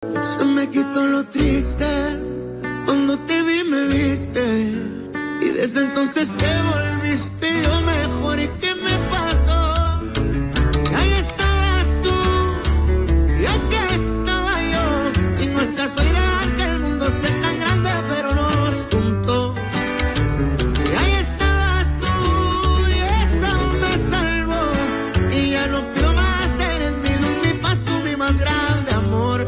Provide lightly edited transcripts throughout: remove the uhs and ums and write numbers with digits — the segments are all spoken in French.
Se me quitó lo triste, cuando te vi me viste, y desde entonces te volviste lo mejor. ¿Y qué me pasó? Ahí estabas tú, y aquí estaba yo, y no es casualidad que el mundo sea tan grande, pero nos juntó. Y ahí estabas tú, y eso me salvó, y ya no pido más, eres mi luz, mi paz, tú mi más grande amor.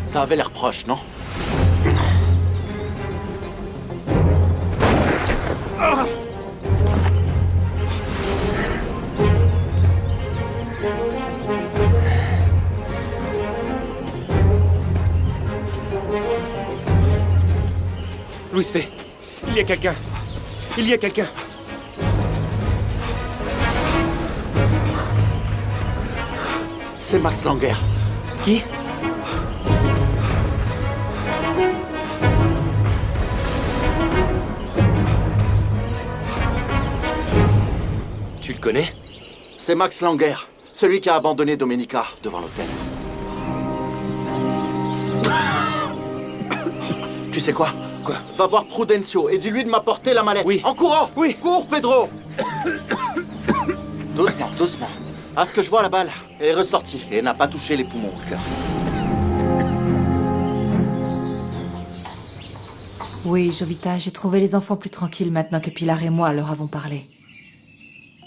Ça avait l'air proche, non? Louis fait. Il y a quelqu'un. Il y a quelqu'un. C'est Max Langer. Qui? Tu le connais? C'est Max Langer, celui qui a abandonné Domenica devant l'hôtel. Tu sais quoi? Quoi? Va voir Prudencio et dis-lui de m'apporter la mallette. Oui. En courant! Oui. Cours, Pedro! Doucement, doucement. À ce que je vois, la balle est ressortie et n'a pas touché les poumons ou le cœur. Oui, Jovita, j'ai trouvé les enfants plus tranquilles maintenant que Pilar et moi leur avons parlé.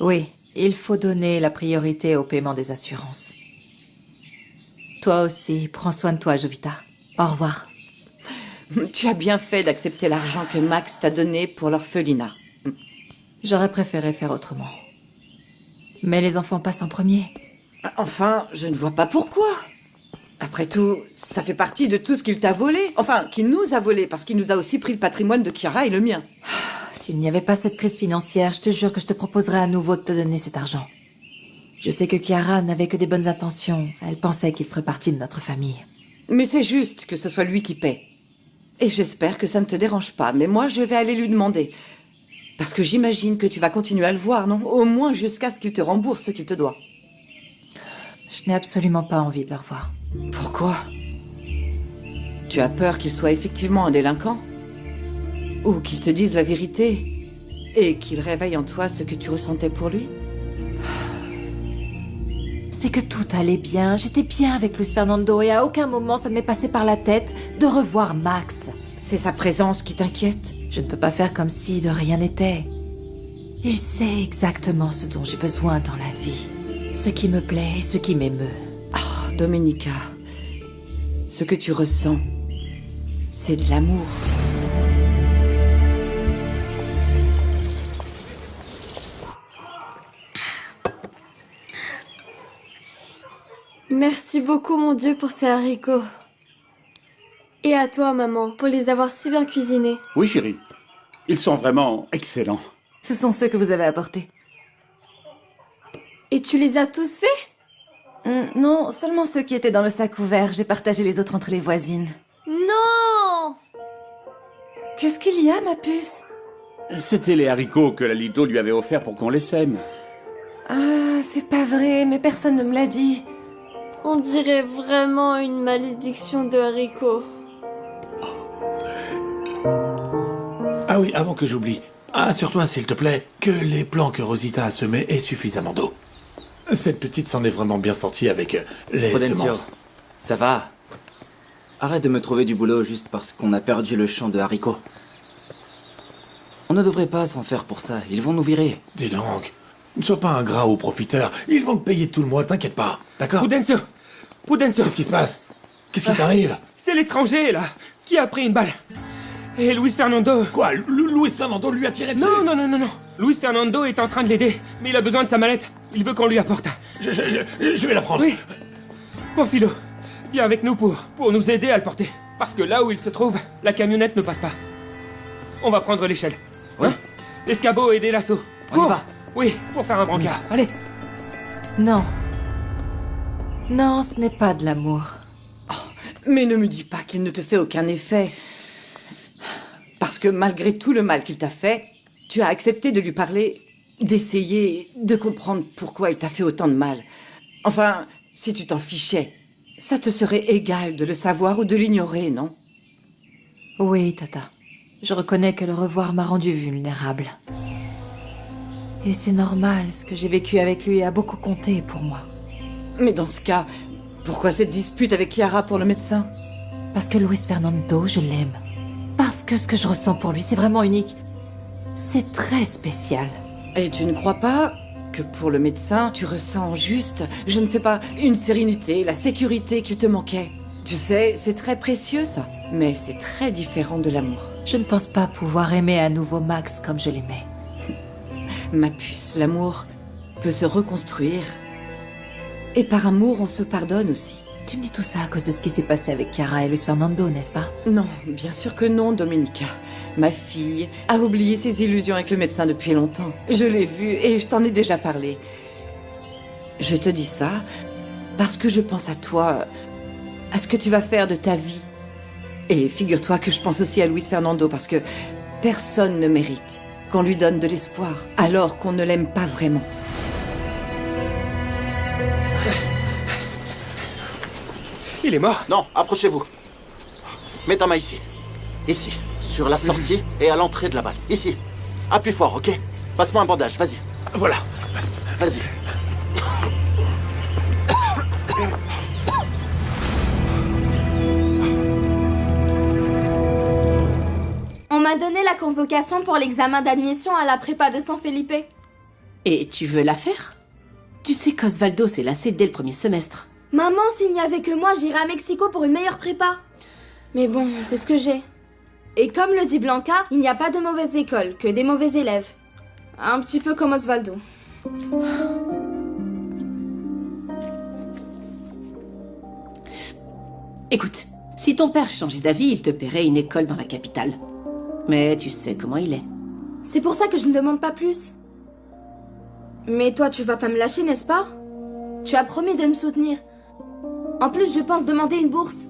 Oui, il faut donner la priorité au paiement des assurances. Toi aussi, prends soin de toi, Jovita. Au revoir. Tu as bien fait d'accepter l'argent que Max t'a donné pour l'orphelinat. J'aurais préféré faire autrement. Mais les enfants passent en premier. Enfin, je ne vois pas pourquoi. Après tout, ça fait partie de tout ce qu'il t'a volé. Enfin, qu'il nous a volé, parce qu'il nous a aussi pris le patrimoine de Chiara et le mien. S'il n'y avait pas cette crise financière, je te jure que je te proposerais à nouveau de te donner cet argent. Je sais que Chiara n'avait que des bonnes intentions. Elle pensait qu'il ferait partie de notre famille. Mais c'est juste que ce soit lui qui paie. Et j'espère que ça ne te dérange pas, mais moi je vais aller lui demander. Parce que j'imagine que tu vas continuer à le voir, non? Au moins jusqu'à ce qu'il te rembourse ce qu'il te doit. Je n'ai absolument pas envie de le revoir. Pourquoi? Tu as peur qu'il soit effectivement un délinquant? Ou qu'il te dise la vérité et qu'il réveille en toi ce que tu ressentais pour lui? C'est que tout allait bien, j'étais bien avec Luis Fernando et à aucun moment ça ne m'est passé par la tête de revoir Max. C'est sa présence qui t'inquiète? Je ne peux pas faire comme si de rien n'était. Il sait exactement ce dont j'ai besoin dans la vie. Ce qui me plaît et ce qui m'émeut. Oh, Domenica, ce que tu ressens, c'est de l'amour. Merci beaucoup, mon Dieu, pour ces haricots. Et à toi, maman, pour les avoir si bien cuisinés. Oui, chérie. Ils sont vraiment excellents. Ce sont ceux que vous avez apportés. Et tu les as tous faits? Non, seulement ceux qui étaient dans le sac ouvert. J'ai partagé les autres entre les voisines. Non! Qu'est-ce qu'il y a, ma puce? C'étaient les haricots que la Lido lui avait offerts pour qu'on les sème. Ah, c'est pas vrai, mais personne ne me l'a dit. On dirait vraiment une malédiction de haricots. Ah oui, avant que j'oublie, assure-toi, s'il te plaît, que les plants que Rosita a semés aient suffisamment d'eau. Cette petite s'en est vraiment bien sortie avec les Prudencio, semences. ça va. Arrête de me trouver du boulot juste parce qu'on a perdu le champ de haricots. On ne devrait pas s'en faire pour ça, ils vont nous virer. Dis donc, ne sois pas ingrat ou profiteur, ils vont te payer tout le mois, t'inquiète pas, d'accord? Prudencio! Prudencio! Qu'est-ce qui se passe? Qu'est-ce qui t'arrive? C'est l'étranger, là, qui a pris une balle. Et Luis Fernando... Quoi? Luis Fernando lui a tiré dessus? Non. Luis Fernando est en train de l'aider, mais il a besoin de sa mallette. Il veut qu'on lui apporte. Je vais la prendre. Oui. Porfilo, viens avec nous pour nous aider à le porter. Parce que là où il se trouve, la camionnette ne passe pas. On va prendre l'échelle. Oui. Hein? L'escabeau et des lassos. On y va. Oui, pour faire un brancard. Allez. Non. Non, ce n'est pas de l'amour. Mais ne me dis pas qu'il ne te fait aucun effet. Parce que malgré tout le mal qu'il t'a fait, tu as accepté de lui parler d'essayer de comprendre pourquoi il t'a fait autant de mal. Enfin, si tu t'en fichais, ça te serait égal de le savoir ou de l'ignorer, non? Oui, Tata. Je reconnais que le revoir m'a rendue vulnérable. Et c'est normal, ce que j'ai vécu avec lui a beaucoup compté pour moi. Mais dans ce cas, pourquoi cette dispute avec Chiara pour le médecin? Parce que Luis Fernando, je l'aime. Parce que ce que je ressens pour lui, c'est vraiment unique. C'est très spécial. Et tu ne crois pas que pour le médecin, tu ressens juste, je ne sais pas, une sérénité, la sécurité qu'il te manquait? Tu sais, c'est très précieux ça, mais c'est très différent de l'amour. Je ne pense pas pouvoir aimer à nouveau Max comme je l'aimais. Ma puce, l'amour peut se reconstruire. Et par amour, on se pardonne aussi. Tu me dis tout ça à cause de ce qui s'est passé avec Chiara et Luis Fernando, n'est-ce pas? Non, bien sûr que non, Domenica. Ma fille a oublié ses illusions avec le médecin depuis longtemps. Je l'ai vu et je t'en ai déjà parlé. Je te dis ça parce que je pense à toi, à ce que tu vas faire de ta vie. Et figure-toi que je pense aussi à Luis Fernando parce que personne ne mérite qu'on lui donne de l'espoir alors qu'on ne l'aime pas vraiment. Il est mort? Non, approchez-vous. Mets ta main ici. Ici. Sur la sortie et à l'entrée de la balle. Ici. Appuie fort, ok? Passe-moi un bandage, vas-y. Voilà. Vas-y. On m'a donné la convocation pour l'examen d'admission à la prépa de San Felipe. Et tu veux la faire? Tu sais qu'Osvaldo s'est lassé dès le premier semestre. Maman, s'il n'y avait que moi, j'irais à Mexico pour une meilleure prépa. Mais bon, c'est ce que j'ai. Et comme le dit Blanca, il n'y a pas de mauvaises écoles, que des mauvais élèves. Un petit peu comme Osvaldo. Écoute, si ton père changeait d'avis, il te paierait une école dans la capitale. Mais tu sais comment il est. C'est pour ça que je ne demande pas plus. Mais toi, tu vas pas me lâcher, n'est-ce pas? Tu as promis de me soutenir. En plus, je pense demander une bourse.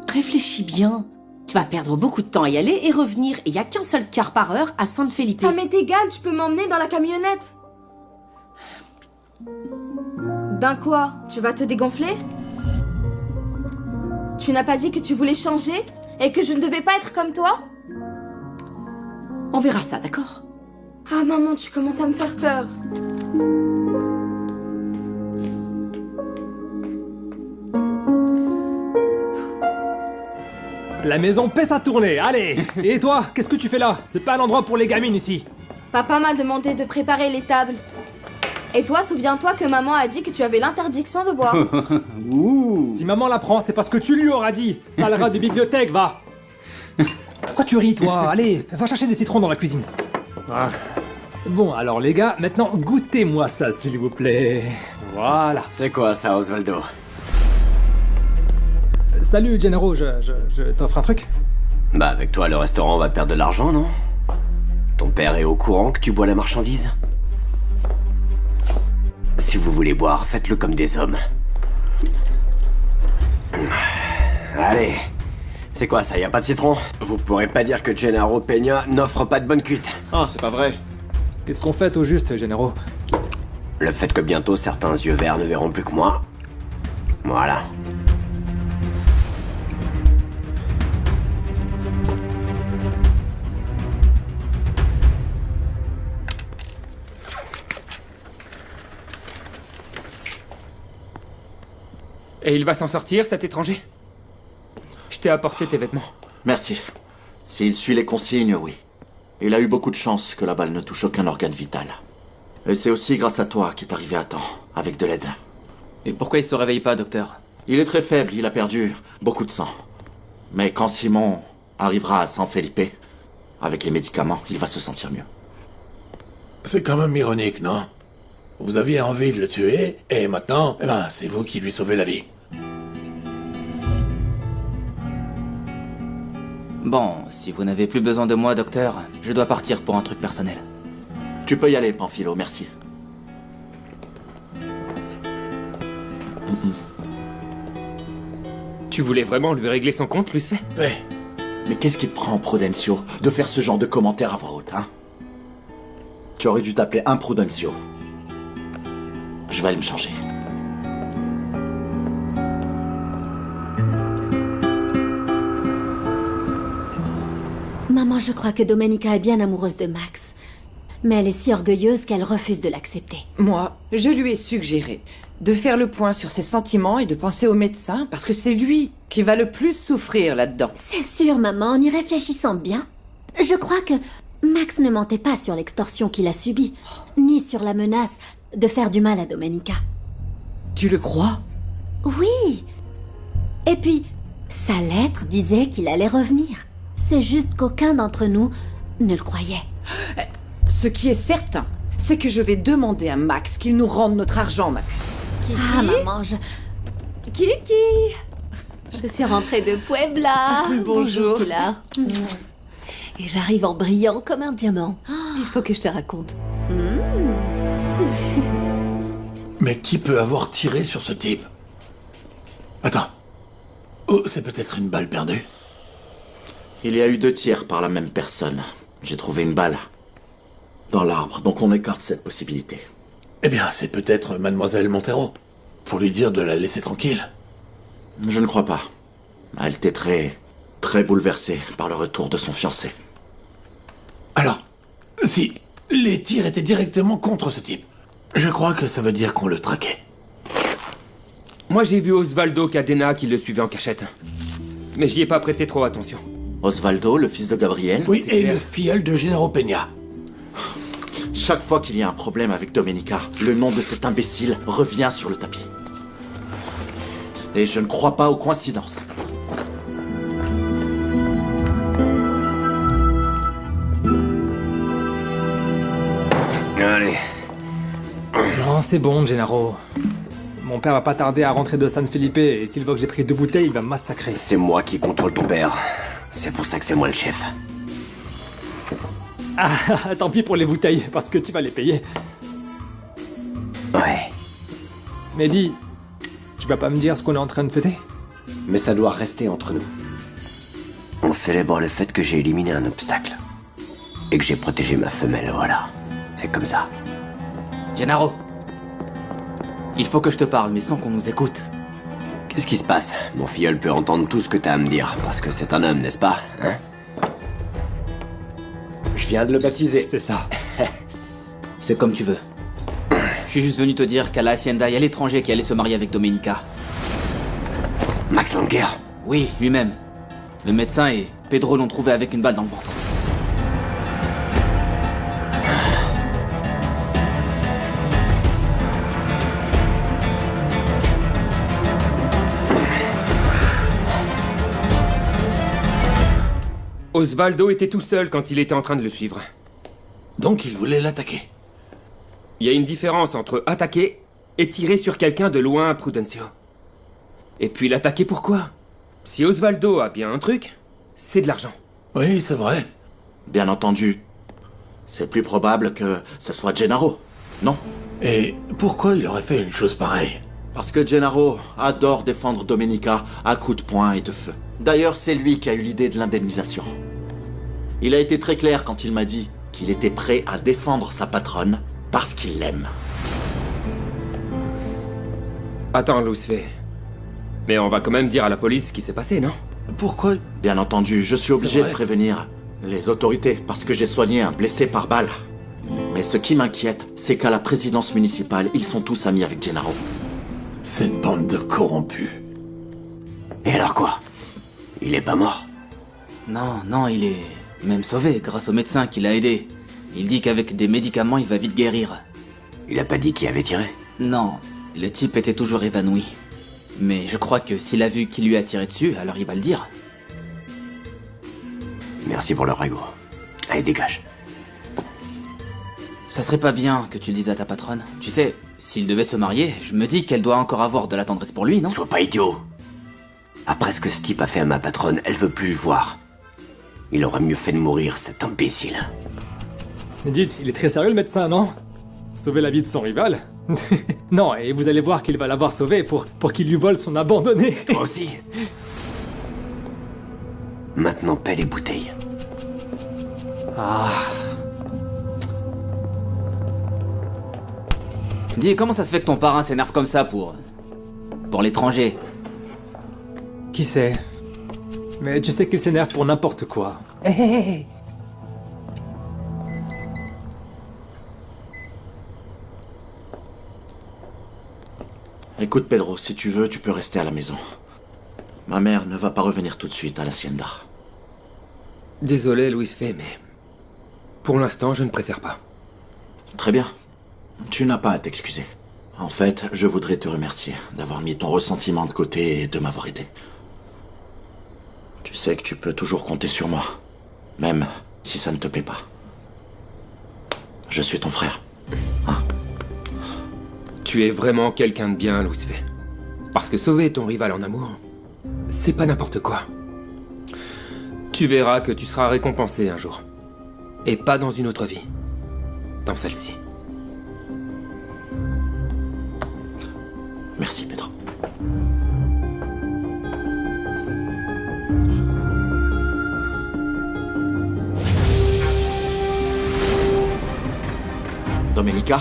Réfléchis bien. Tu vas perdre beaucoup de temps à y aller et revenir. Et il n'y a qu'un seul car par heure à San Felipe. Ça m'est égal, tu peux m'emmener dans la camionnette. Ben quoi? Tu vas te dégonfler? Tu n'as pas dit que tu voulais changer et que je ne devais pas être comme toi? On verra ça, d'accord? Ah maman, tu commences à me faire peur. La maison pèse à tourner, allez. Et toi, qu'est-ce que tu fais là? C'est pas un endroit pour les gamines ici. Papa m'a demandé de préparer les tables. Et toi, souviens-toi que maman a dit que tu avais l'interdiction de boire. Ouh. Si maman l'apprend, c'est parce que tu lui auras dit. Sale rat de bibliothèque, va. Pourquoi tu ris, toi? Allez, va chercher des citrons dans la cuisine. Ah. Bon, alors les gars, maintenant goûtez-moi ça, s'il vous plaît. Voilà. C'est quoi ça, Osvaldo? Salut, Gennaro, je t'offre un truc? Bah, avec toi, le restaurant va perdre de l'argent, non? Ton père est au courant que tu bois la marchandise? Si vous voulez boire, faites-le comme des hommes. Allez. C'est quoi ça, y a pas de citron? Vous pourrez pas dire que Gennaro Peña n'offre pas de bonne cuite. Ah, c'est pas vrai. Qu'est-ce qu'on fait au juste, Gennaro? Le fait que bientôt certains yeux verts ne verront plus que moi. Voilà. Et il va s'en sortir, cet étranger? Je t'ai apporté tes vêtements. Merci. S'il suit les consignes, oui. Il a eu beaucoup de chance que la balle ne touche aucun organe vital. Et c'est aussi grâce à toi qu'il est arrivé à temps, avec de l'aide. Et pourquoi il se réveille pas, docteur? Il est très faible, il a perdu beaucoup de sang. Mais quand Simon arrivera à San Felipe, avec les médicaments, il va se sentir mieux. C'est quand même ironique, non? Vous aviez envie de le tuer, et maintenant, eh ben, c'est vous qui lui sauvez la vie. Bon, si vous n'avez plus besoin de moi, docteur, je dois partir pour un truc personnel. Tu peux y aller, Pamphilo, merci. Tu voulais vraiment lui régler son compte, Luce? Ouais. Mais qu'est-ce qui te prend, Prudencio, de faire ce genre de commentaires à voix haute, hein? Tu aurais dû t'appeler Imprudencio. Je vais aller me changer. Maman, je crois que Domenica est bien amoureuse de Max. Mais elle est si orgueilleuse qu'elle refuse de l'accepter. Moi, je lui ai suggéré de faire le point sur ses sentiments et de penser au médecin, parce que c'est lui qui va le plus souffrir là-dedans. C'est sûr, maman, en y réfléchissant bien. Je crois que Max ne mentait pas sur l'extorsion qu'il a subie, ni sur la menace de faire du mal à Domenica. Tu le crois? Oui. Et puis, sa lettre disait qu'il allait revenir. C'est juste qu'aucun d'entre nous ne le croyait. Ce qui est certain, c'est que je vais demander à Max qu'il nous rende notre argent, ma puce. Kiki? Ah, maman, Kiki! Je suis rentrée de Puebla. Bonjour. Pilar. Et j'arrive en brillant comme un diamant. Il faut que je te raconte. Mais qui peut avoir tiré sur ce type? Attends. Oh, c'est peut-être une balle perdue. Il y a eu 2 tirs par la même personne. J'ai trouvé une balle dans l'arbre, donc on écarte cette possibilité. Eh bien, c'est peut-être Mademoiselle Montero. Pour lui dire de la laisser tranquille. Je ne crois pas. Elle était très bouleversée par le retour de son fiancé. Alors, si les tirs étaient directement contre ce type, je crois que ça veut dire qu'on le traquait. Moi, j'ai vu Osvaldo Cadena qui le suivait en cachette. Mais j'y ai pas prêté trop attention. Osvaldo, le fils de Gabriel? Oui, et le filleul de Gennaro Peña. Chaque fois qu'il y a un problème avec Domenica, le nom de cet imbécile revient sur le tapis. Et je ne crois pas aux coïncidences. Allez. Non, c'est bon, Gennaro. Mon père va pas tarder à rentrer de San Felipe et s'il voit que j'ai pris 2 bouteilles, il va me massacrer. C'est moi qui contrôle ton père. C'est pour ça que c'est moi le chef. Ah, tant pis pour les bouteilles, parce que tu vas les payer. Ouais. Mais dis, tu vas pas me dire ce qu'on est en train de fêter? Mais ça doit rester entre nous. On célèbre le fait que j'ai éliminé un obstacle. Et que j'ai protégé ma femelle, voilà. C'est comme ça. Gennaro, il faut que je te parle, mais sans qu'on nous écoute. Qu'est-ce qui se passe? Mon filleul peut entendre tout ce que t'as à me dire, parce que c'est un homme, n'est-ce pas? Hein? Je viens de le baptiser. C'est ça. C'est comme tu veux. Je suis juste venu te dire qu'à la Hacienda, il y a l'étranger qui allait se marier avec Domenica. Max Langer? Oui, lui-même. Le médecin et Pedro l'ont trouvé avec une balle dans le ventre. Osvaldo était tout seul quand il était en train de le suivre. Donc il voulait l'attaquer. Il y a une différence entre attaquer et tirer sur quelqu'un de loin, Prudencio. Et puis l'attaquer pourquoi? Si Osvaldo a bien un truc, c'est de l'argent. Oui, c'est vrai. Bien entendu. C'est plus probable que ce soit Gennaro, non? Et pourquoi il aurait fait une chose pareille? Parce que Gennaro adore défendre Domenica à coups de poing et de feu. D'ailleurs, c'est lui qui a eu l'idée de l'indemnisation. Il a été très clair quand il m'a dit qu'il était prêt à défendre sa patronne parce qu'il l'aime. Attends, Lucifer. Mais on va quand même dire à la police ce qui s'est passé, non? Pourquoi? Bien entendu, je suis obligé de prévenir les autorités parce que j'ai soigné un blessé par balle. Mais ce qui m'inquiète, c'est qu'à la présidence municipale, ils sont tous amis avec Gennaro. Cette bande de corrompus. Et alors quoi? Il est pas mort? Non, il est même sauvé grâce au médecin qui l'a aidé. Il dit qu'avec des médicaments, il va vite guérir. Il a pas dit qui avait tiré? Non, le type était toujours évanoui. Mais je crois que s'il a vu qui lui a tiré dessus, alors il va le dire. Merci pour le ragot. Allez, dégage. Ça serait pas bien que tu le dises à ta patronne. Tu sais, s'il devait se marier, je me dis qu'elle doit encore avoir de la tendresse pour lui, non? Sois pas idiot. Après ce que ce type a fait à ma patronne, elle veut plus le voir. Il aurait mieux fait de mourir, cet imbécile. Dites, il est très sérieux le médecin, non? Sauver la vie de son rival? Non, et vous allez voir qu'il va l'avoir sauvé pour qu'il lui vole son abandonné. Toi aussi. Maintenant, paie les bouteilles. Ah. Dis, comment ça se fait que ton parrain s'énerve comme ça pour l'étranger? Qui sait? Mais tu sais qu'il s'énerve pour n'importe quoi. Hé hé hé! Écoute, Pedro, si tu veux, tu peux rester à la maison. Ma mère ne va pas revenir tout de suite à l'hacienda. Désolé, Luis Fé, mais... Pour l'instant, je ne préfère pas. Très bien. Tu n'as pas à t'excuser. En fait, je voudrais te remercier d'avoir mis ton ressentiment de côté et de m'avoir aidé. Tu sais que tu peux toujours compter sur moi. Même si ça ne te plaît pas. Je suis ton frère. Hein? Tu es vraiment quelqu'un de bien, Luis Fé. Parce que sauver ton rival en amour, c'est pas n'importe quoi. Tu verras que tu seras récompensé un jour. Et pas dans une autre vie. Dans celle-ci. Merci, Pedro. Domenica?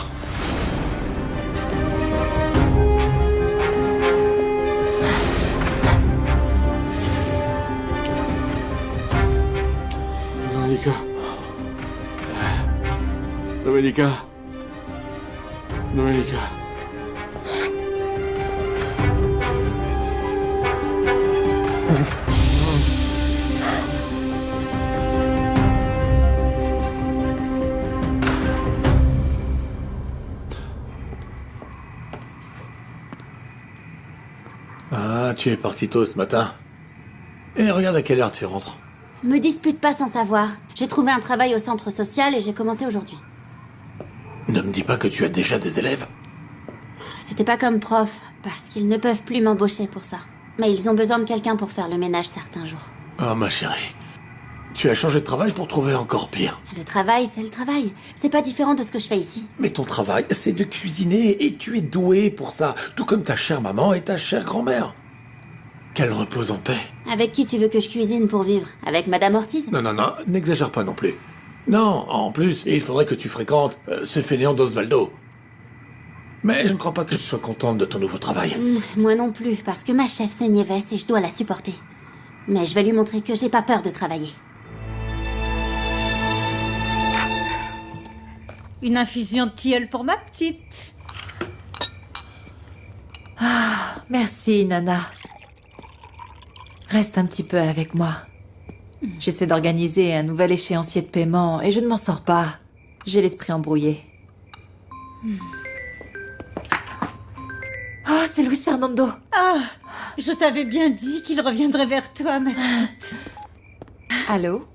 Domenica. Domenica. Domenica. Ah, tu es parti tôt ce matin. Et regarde à quelle heure tu rentres. Me dispute pas sans savoir. J'ai trouvé un travail au centre social et j'ai commencé aujourd'hui. Ne me dis pas que tu as déjà des élèves. C'était pas comme prof, parce qu'ils ne peuvent plus m'embaucher pour ça. Mais ils ont besoin de quelqu'un pour faire le ménage certains jours. Oh ma chérie, tu as changé de travail pour trouver encore pire. Le travail, c'est le travail. C'est pas différent de ce que je fais ici. Mais ton travail, c'est de cuisiner et tu es douée pour ça, tout comme ta chère maman et ta chère grand-mère. Qu'elle repose en paix. Avec qui tu veux que je cuisine pour vivre? Avec Madame Ortiz? Non, n'exagère pas non plus. Non, en plus, il faudrait que tu fréquentes ce fainéant d'Osvaldo. Mais je ne crois pas que je sois contente de ton nouveau travail. Moi non plus, parce que ma chef c'est Nieves et je dois la supporter. Mais je vais lui montrer que j'ai pas peur de travailler. Une infusion de tilleul pour ma petite. Ah, merci, Nana. Reste un petit peu avec moi. J'essaie d'organiser un nouvel échéancier de paiement et je ne m'en sors pas. J'ai l'esprit embrouillé. Oh, c'est Luis Fernando. Ah, je t'avais bien dit qu'il reviendrait vers toi, ma petite. Allô?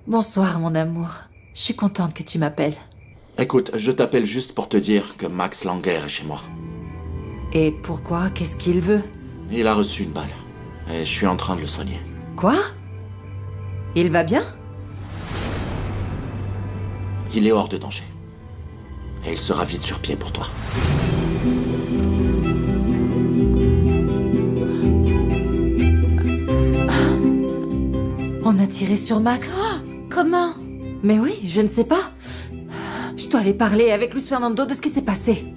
Bonsoir, mon amour. Je suis contente que tu m'appelles. Écoute, je t'appelle juste pour te dire que Max Langer est chez moi. Et pourquoi? Qu'est-ce qu'il veut? Il a reçu une balle. Et je suis en train de le soigner. Quoi? Il va bien? Il est hors de danger. Et il sera vite sur pied pour toi. On a tiré sur Max. Oh, comment? Mais oui, je ne sais pas. Je dois aller parler avec Luis Fernando de ce qui s'est passé.